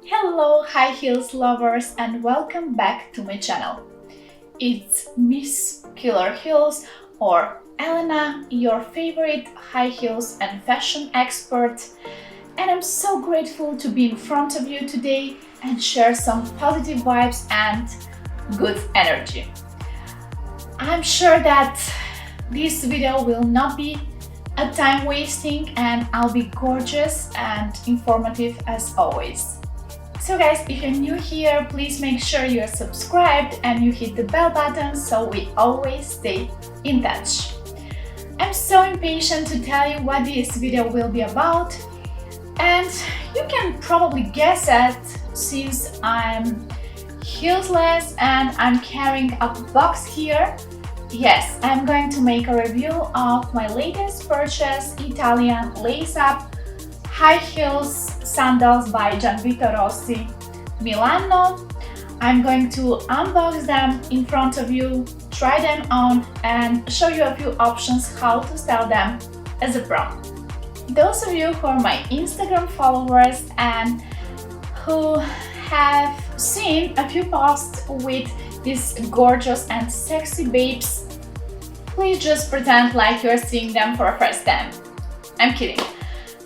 Hello high heels lovers and welcome back to my channel. It's ms.killer heels or Elena, your favorite high heels and fashion expert, and I'm so grateful to be in front of you today and share some positive vibes and good energy. I'm sure that this video will not be a time wasting and I'll be gorgeous and informative as always. So guys, if you're new here, please make sure you're subscribed and you hit the bell button so we always stay in touch. I'm so impatient to tell you what this video will be about, and you can probably guess it since I'm heelsless and I'm carrying a box here. Yes, I'm going to make a review of my latest purchase, Italian lace-up high heels sandals by Gianvito Rossi, Milano. I'm going to unbox them in front of you, try them on, and show you a few options how to style them as a pro. Those of you who are my Instagram followers and who have seen a few posts with these gorgeous and sexy babes, please just pretend like you're seeing them for a first time. I'm kidding.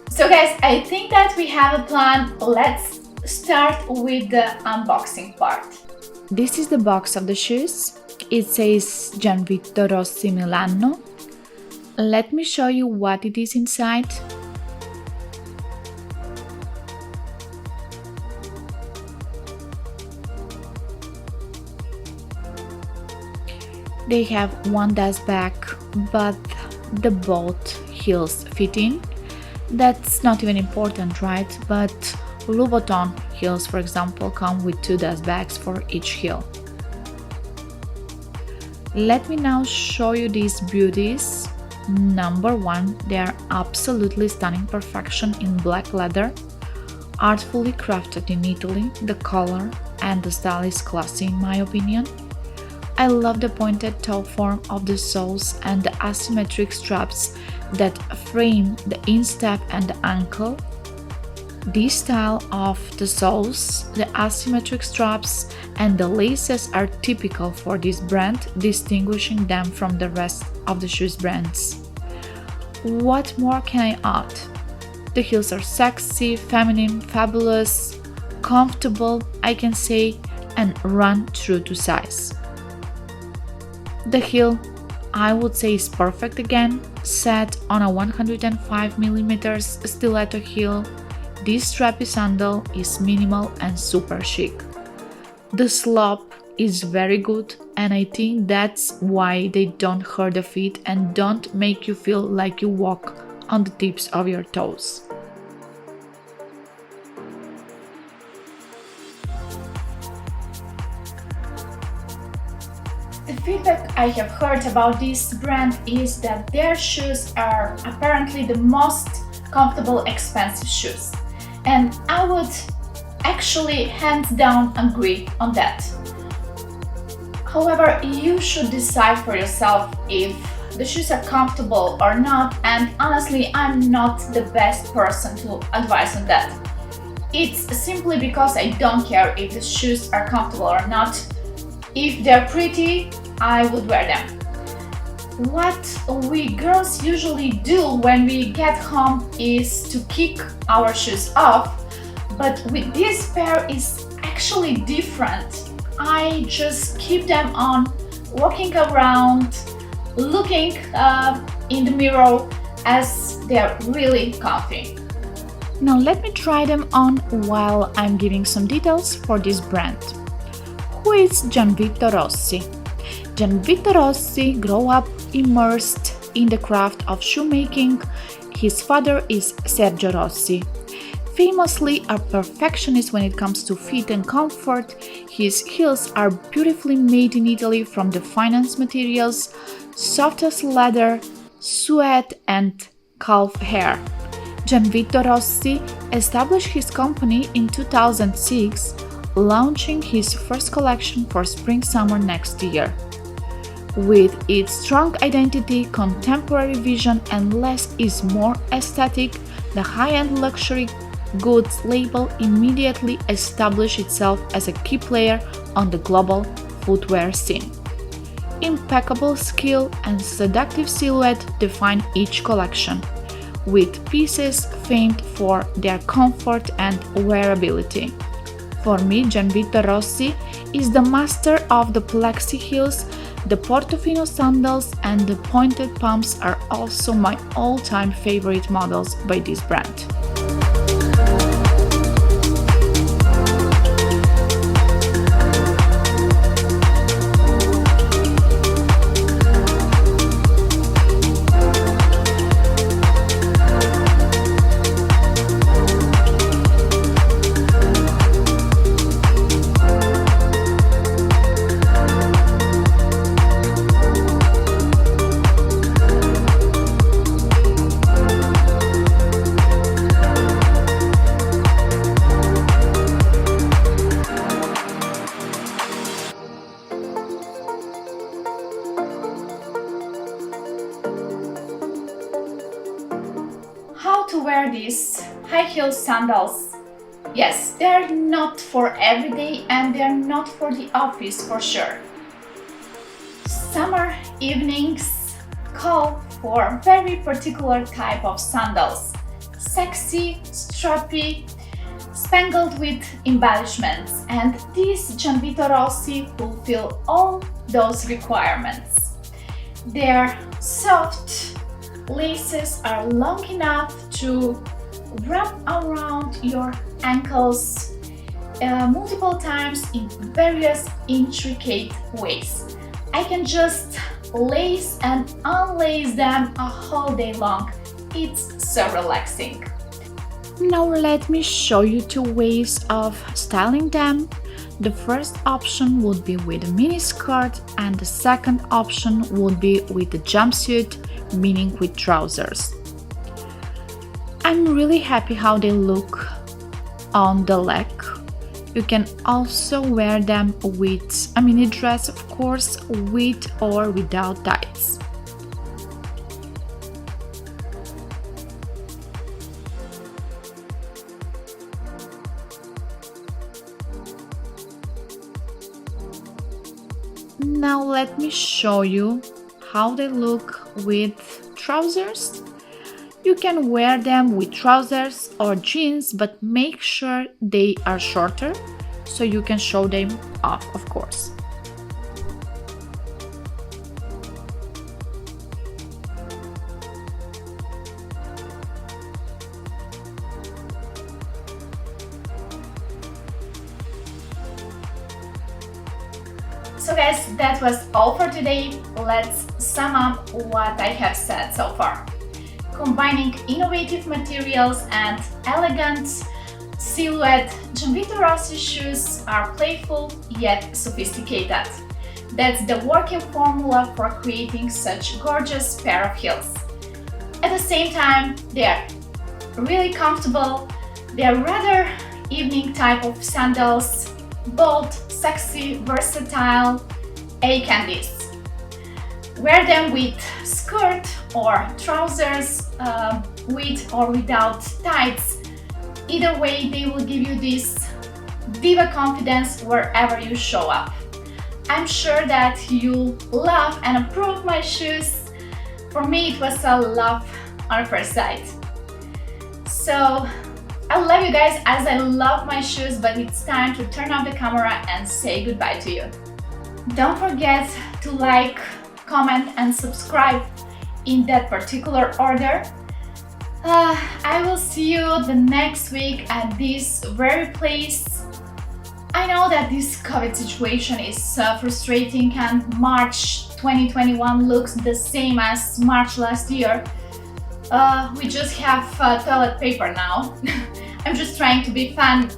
So guys, I think that we have a plan. Let's start with the unboxing part. This is the box of the shoes. It says Gianvito Rossi Milano. Let me show you what it is inside. They have one dust bag, but the both heels fit in. That's not even important, right? But Louis Vuitton heels, for example, come with two dust bags for each heel. Let me now show you these beauties. Number one, they are absolutely stunning perfection in black leather, artfully crafted in Italy. The color and the style is classy in my opinion. I love the pointed toe form of the soles and the asymmetric straps that frame the instep and the ankle. This style of the soles, the asymmetric straps, and the laces are typical for this brand, distinguishing them from the rest of the shoes brands. What more can I add? The heels are sexy, feminine, fabulous, comfortable, I can say, and run true to size. The heel, I would say, is perfect again, set on a 105mm stiletto heel. This strappy sandal is minimal and super chic. The slope is very good, and I think that's why they don't hurt the feet and don't make you feel like you walk on the tips of your toes. The feedback I have heard about this brand is that their shoes are apparently the most comfortable, expensive shoes. And I would actually hands down agree on that. However, you should decide for yourself if the shoes are comfortable or not, and honestly, I'm not the best person to advise on that. It's simply because I don't care if the shoes are comfortable or not. If they're pretty, I would wear them. What we girls usually do when we get home is to kick our shoes off, but with this pair is actually different. I just keep them on, walking around, looking in the mirror, as they're really comfy. Now let me try them on while I'm giving some details for this brand. Who is Gianvito Rossi? Gianvito Rossi grew up immersed in the craft of shoemaking. His father is Sergio Rossi. Famously a perfectionist when it comes to fit and comfort, his heels are beautifully made in Italy from the finest materials, softest leather, suede and calf hair. Gianvito Rossi established his company in 2006, launching his first collection for spring-summer next year. With its strong identity, contemporary vision, and less is more aesthetic, the high-end luxury goods label immediately established itself as a key player on the global footwear scene. Impeccable skill and seductive silhouette define each collection, with pieces famed for their comfort and wearability. For me, Gianvito Rossi is the master of the plexi heels. The Portofino sandals and the pointed pumps are also my all-time favorite models by this brand. How to wear these high heel sandals? Yes, they're not for everyday and they're not for the office for sure. Summer evenings call for very particular type of sandals. Sexy, strappy, spangled with embellishments, and these Gianvito Rossi fulfill all those requirements. Their soft laces are long enough to wrap around your ankles multiple times in various intricate ways. I can just lace and unlace them a whole day long. It's so relaxing. Now let me show you two ways of styling them. The first option would be with a mini skirt and the second option would be with a jumpsuit, meaning with trousers. I'm really happy how they look on the leg. You can also wear them with a mini dress, of course, with or without tights. Now let me show you how they look with trousers. You can wear them with trousers or jeans, but make sure they are shorter so you can show them off, of course. So guys, that was all for today. Let's sum up what I have said so far. Combining innovative materials and elegant silhouette, Gianvito Rossi shoes are playful yet sophisticated. That's the working formula for creating such gorgeous pair of heels. At the same time, they are really comfortable. They are rather evening type of sandals, bold, sexy, versatile, eye-candies. Wear them with skirt or trousers, with or without tights. Either way, they will give you this diva confidence wherever you show up. I'm sure that you love and approve my shoes. For me, it was a love on first sight. So I love you guys as I love my shoes, but it's time to turn off the camera and say goodbye to you. Don't forget to like, comment and subscribe in that particular order. I will see you the next week at this very place. I know that this COVID situation is frustrating and March 2021 looks the same as March last year. We just have toilet paper now. I'm just trying to be fun.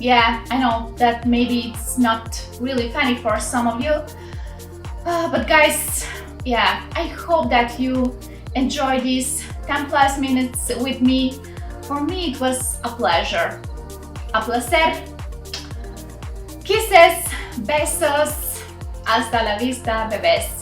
Yeah, I know that maybe it's not really funny for some of you. But guys, yeah, I hope that you enjoy these 10 plus minutes with me. For me, it was a pleasure. A placer. Kisses, besos. Hasta la vista, bebés.